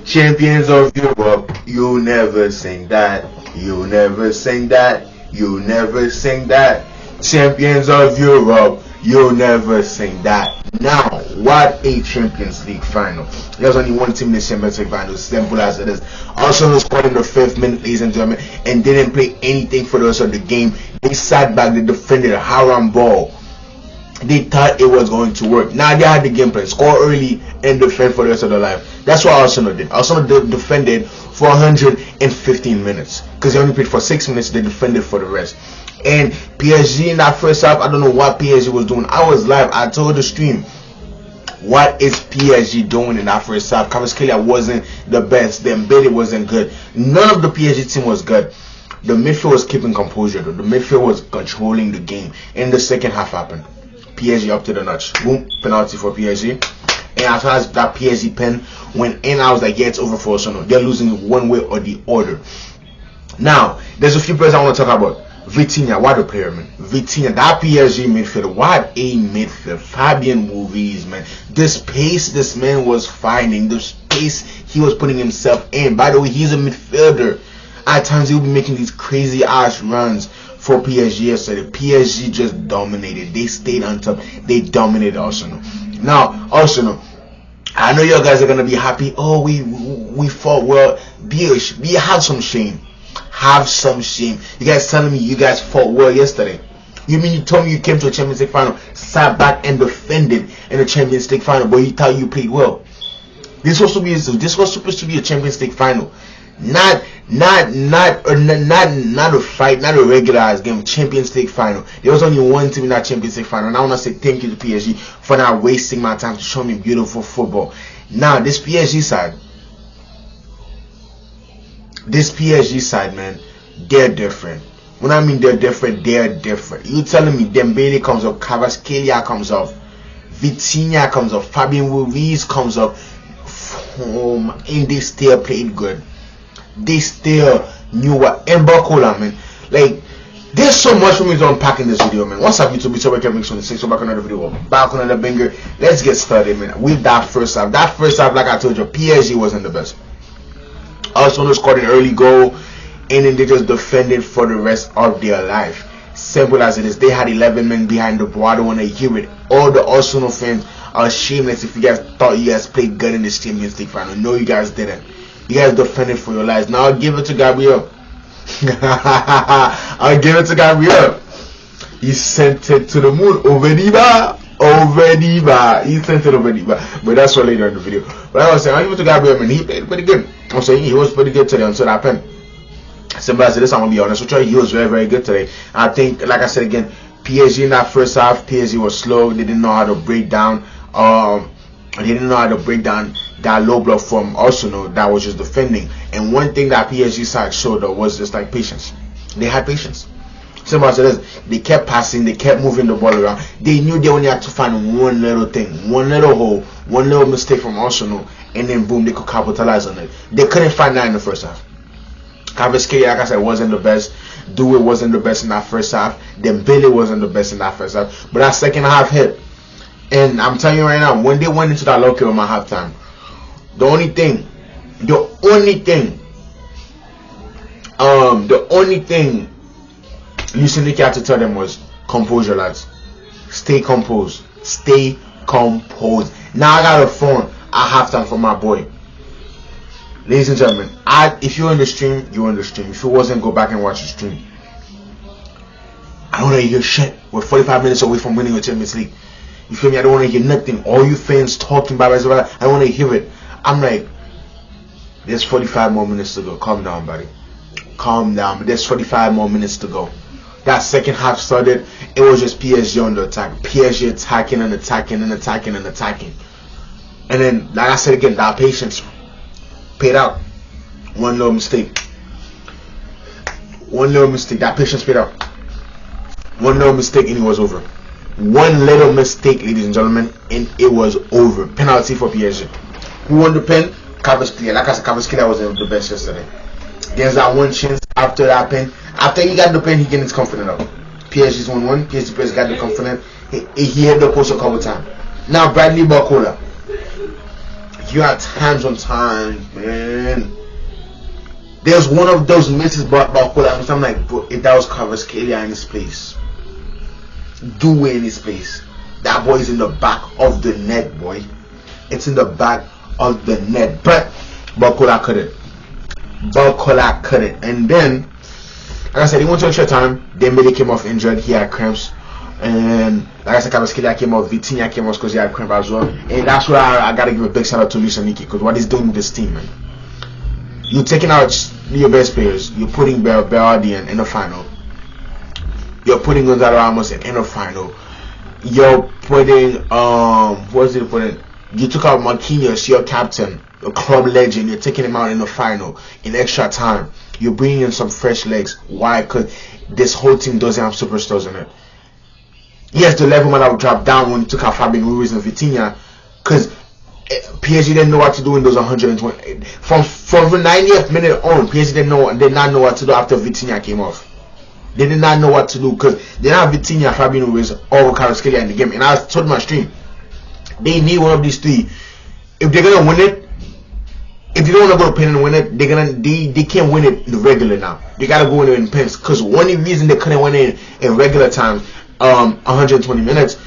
Champions of Europe, you never sing that. You never sing that. You never sing that. Champions of Europe, you never sing that. Now, what a Champions League final. There's only one team in the Champions League final, simple as it is. Arsenal scored in the 5th minute, ladies and gentlemen, and didn't play anything for the rest of the game. They sat back, they defended a haram ball. They thought it was going to work. Now they had the game plan, score early and defend for the rest of their life. That's what Arsenal did. Arsenal defended for 115 minutes because they only played for 6 minutes. They defended for the rest. And PSG in that first half, I don't know what PSG was doing. I was live. I told the stream, what is PSG doing in that first half? Kvaratskhelia wasn't the best. Dembele wasn't good. None of the PSG team was good. The midfield was keeping composure though. The midfield was controlling the game. And the second half happened. PSG up to the notch. Boom, penalty for PSG. And as far as that PSG pen went in, I was like, yeah, it's over for Arsenal. They're losing one way or the other. Now, there's a few players I want to talk about. Vitinha, what a player, man. Vitinha, that PSG midfielder, what a midfield. Fabian Ruiz, man. This pace this man was finding, the space he was putting himself in. By the way, he's a midfielder. At times, he'll be making these crazy ass runs for PSG yesterday. PSG just dominated. They stayed on top. They dominated Arsenal. Now, Arsenal, I know you guys are gonna be happy. Oh, we fought well. Have some shame. Have some shame. You guys telling me you guys fought well yesterday? You mean you told me you came to a Champions League final, sat back and defended in the Champions League final, but you thought you played well? This was supposed to be a Champions League final. Not a fight, not a regularized game, Champions League final. There was only one team in that Champions League final, and I want to say thank you to PSG for not wasting my time to show me beautiful football. Now, this PSG side, man, they're different. When I mean they're different, You telling me Dembele comes up, Kvaratskhelia comes up, Vitinha comes up, Fabian Ruiz comes up, and they still played good. They still knew what Mbakola, man. Like, there's so much for me to unpack in this video, man. What's up, YouTube? It's your Kevin 26. So back on another video, back on another banger. Let's get started, man. With that first half, like I told you, PSG wasn't the best. Arsenal scored an early goal, and then they just defended for the rest of their life. Simple as it is. They had 11 men behind the ball. I don't want to hear it. All the Arsenal fans are shameless if you guys thought you guys played good in this Champions League final. No, you guys didn't. You guys defended for your lives. Now I'll give it to Gabriel. I'll give it to Gabriel. He sent it to the moon. Over Diva. He sent it over Diva. But that's for later in the video. But I was saying, I'll give it to Gabriel, man. He played pretty good. I'm saying he was pretty good today until that pen. Simple as it is, I'm going to be honest with you. He was very, very good today. I think, like I said again, PSG in that first half, PSG was slow. They didn't know how to break down. They didn't know how to break down that low block from Arsenal that was just defending. And one thing that PSG side showed though was just like patience. They had patience. Simple as it is. They kept passing, they kept moving the ball around. They knew they only had to find one little thing, one little hole, one little mistake from Arsenal, and then boom, they could capitalize on it. They couldn't find that in the first half. Kvaratskhelia, like I said, wasn't the best. Dewey wasn't the best in that first half. Dembele wasn't the best in that first half. But that second half hit. And I'm telling you right now, when they went into that locker room at halftime, the only thing Luciniki had to tell them was composure, lads. Stay composed. Stay composed. Now I got a phone at halftime from my boy. Ladies and gentlemen, if you're in the stream, you're in the stream. If you wasn't, go back and watch the stream. I don't want to hear shit. We're 45 minutes away from winning the Champions League. You feel me? I don't want to hear nothing. All you fans talking about it, I don't want to hear it. I'm like, there's 45 more minutes to go. Calm down, buddy. Calm down. There's 45 more minutes to go. That second half started. It was just PSG on the attack. PSG attacking and attacking and attacking and attacking. And then, like I said again, that patience paid out. One little mistake. That patience paid out. One little mistake and it was over. One little mistake, ladies and gentlemen, and it was over. Penalty for PSG. Who won the pen? Kvaratskhelia. Like I said, Kvaratskhelia was the best yesterday. There's that one chance after that pen. After he got the pen, he gets confident up. PSG's 1-1. PSG players got the confident. He hit the post a couple times. Now Bradley Barcola. You had times on times, man. There's one of those misses, but I'm like, bro, if that was Kvaratskhelia in his place, Due in his place, that boy is in the back of the net, boy. It's in the back of the net, but Barcola couldn't. And then, like I said, he went to extra time. Dembele came off injured. He had cramps. And like I said, Kvaratskhelia came off. Vitinha came off because he had cramp as well. And that's where I gotta give a big shout out to Luis Enrique, because what he's doing with this team, man. You're taking out your best players. You're putting Berardi in the final. You're putting Gonzalo Ramos in the final. You're putting you took out Marquinhos, your captain, a club legend. You're taking him out in the final in extra time. You're bringing in some fresh legs. Why? Because this whole team doesn't have superstars in it. Yes, the level might have dropped down when you took out Fabian Ruiz and Vitinha, because PSG didn't know what to do in those 120. From the 90th minute on, PSG did not know what to do after Vitinha came off. They did not know what to do because they didn't have Vitinha, Fabian Ruiz, or Kvaratskhelia in the game. And I told my stream, they need one of these three. If they're gonna win it, if they don't want to go to pen and win it, they can't win it in regular now. They gotta go in pens, because one reason they couldn't win it in regular time, 120 minutes,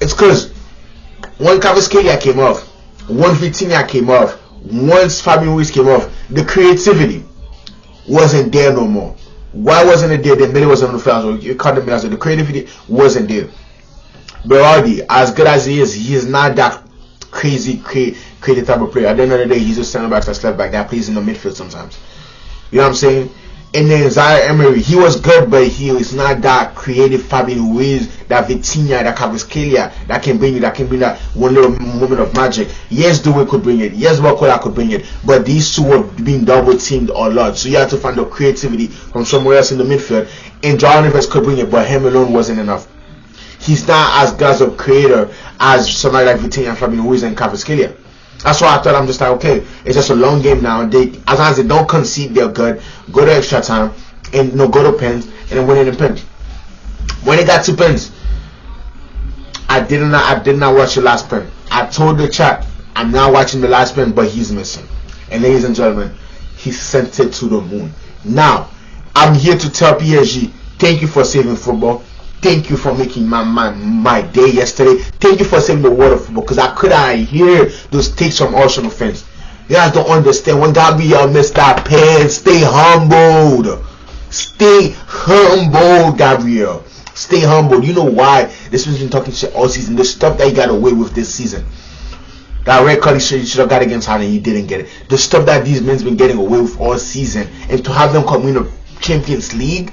it's because when Kvaratskhelia came off, once Vitinha came off, once Fabian Ruiz came off, the creativity wasn't there no more. Why wasn't it there? The middle wasn't on the field. You cut the middle, so the creativity wasn't there. Berardi, as good as he is not that crazy creative type of player. At the end of the day, he's just center back that's left back that plays in the midfield sometimes. You know what I'm saying? And then Zaire Emery, he was good, but he is not that creative Fabian Ruiz, that Vitinha, that Kvaratskhelia, that can bring that one little moment of magic. Yes, Due could bring it. Yes, Barcola could bring it. But these two were being double teamed a lot. So you have to find the creativity from somewhere else in the midfield. And John Neves could bring it, but him alone wasn't enough. He's not as good as a creator as somebody like Vitinha, Fabian Ruiz, and Kvaratskhelia. That's why I thought, I'm just like, okay, it's just a long game now. As long as they don't concede, they're good. Go to extra time and go to pens and then win it in pens. When it got to pens, I did not watch the last pen. I told the chat I'm not watching the last pen, but he's missing. And ladies and gentlemen, he sent it to the moon. Now, I'm here to tell PSG, thank you for saving football. Thank you for making my day yesterday. Thank you for saving the world of football, because I couldn't hear those takes from Arsenal fans. You guys don't understand. When Gabriel missed that pen, stay humbled. Stay humbled, Gabriel. Stay humbled. You know why? This man's been talking shit all season. The stuff that he got away with this season. That red card he should have got against Haaland, he didn't get it. The stuff that these men's been getting away with all season, and to have them come in the Champions League,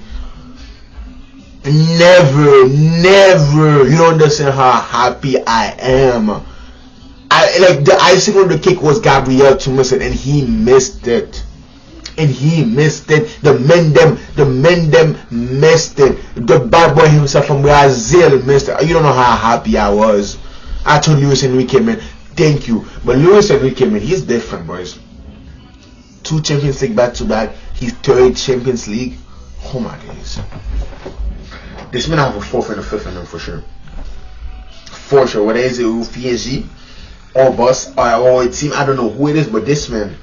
never, you don't understand how happy I am. Like, the icing on the cake was Gabriel to miss it, and he missed it. The men them missed it. The bad boy himself from Brazil missed it. You don't know how happy I was. I told Luis Enrique, man, thank you. But Luis Enrique, man, he's different, boys. 2 Champions League back to back. His 3rd Champions League. Oh my days. This man have a 4th and a 5th in them for sure. For sure. Whether it's a PSG or Boss or a team, I don't know who it is, but this man,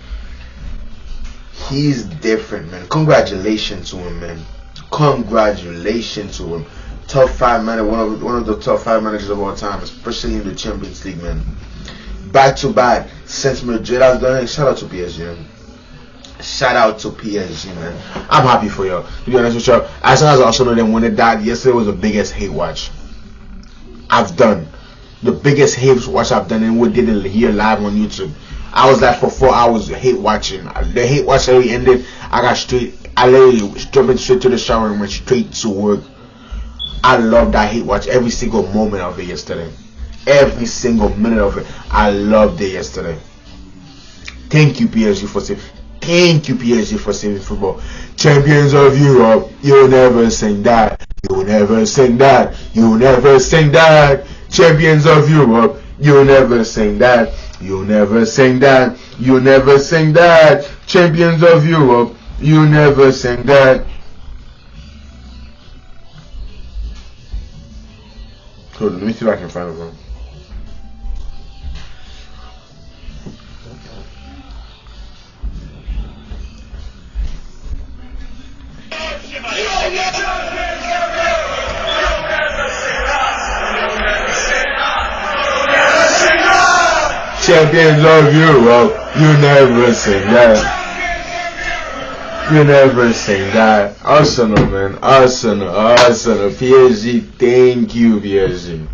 he's different, man. Congratulations to him, man. Congratulations to him. Top 5 man, one of the top 5 managers of all time, especially in the Champions League, man. Back to back since Madrid has done it. Shout out to PSG, man. Shout out to PSG, man. I'm happy for y'all. To be honest with y'all, as long as I also know them when it died, yesterday was the biggest hate watch I've done. The biggest hate watch I've done, and we did it here live on YouTube. I was like for 4 hours hate watching. The hate watch already ended. I literally jumped straight to the shower and went straight to work. I love that hate watch. Every single moment of it yesterday. Every single minute of it. I loved it yesterday. Thank you, PSG, for saving. Thank you, PSG, for saving football. Champions of Europe, you'll never sing that. You'll never sing that. You'll never sing that. Champions of Europe, you'll never sing that. You'll never sing that. You'll never sing that. Champions of Europe, you'll never sing that. Hold on, let me see if I can find it. Champions of Europe, you never sing that. You never sing that. Arsenal, man. Arsenal. PSG. Thank you, PSG.